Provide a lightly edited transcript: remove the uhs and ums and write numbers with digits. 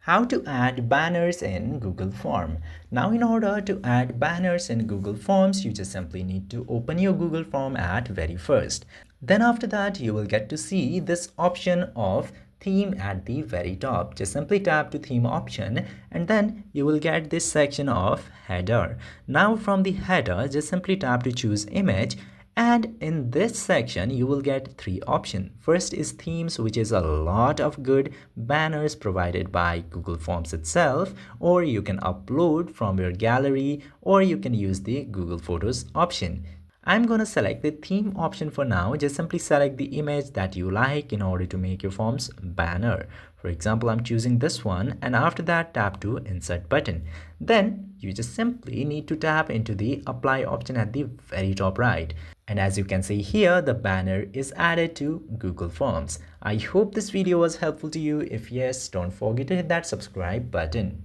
How to add banners in Google Form. Now, in order to add banners in Google Forms, you just simply need to open your Google Form at very first. Then after that, you will get to see this option of theme at the very top. Just simply tap to theme option and then you will get this section of header. Now from the header, just simply tap to choose image, and in this section you will get three options. First is themes, which is a lot of good banners provided by Google Forms itself, or you can upload from your gallery, or you can use the Google Photos option. I'm gonna select the theme option for now. Just simply select the image that you like in order to make your form's banner. For example, I'm choosing this one, and after that tap to insert button. Then you just simply need to tap into the apply option at the very top right. And as you can see here, the banner is added to Google Forms. I hope this video was helpful to you. If yes, don't forget to hit that subscribe button.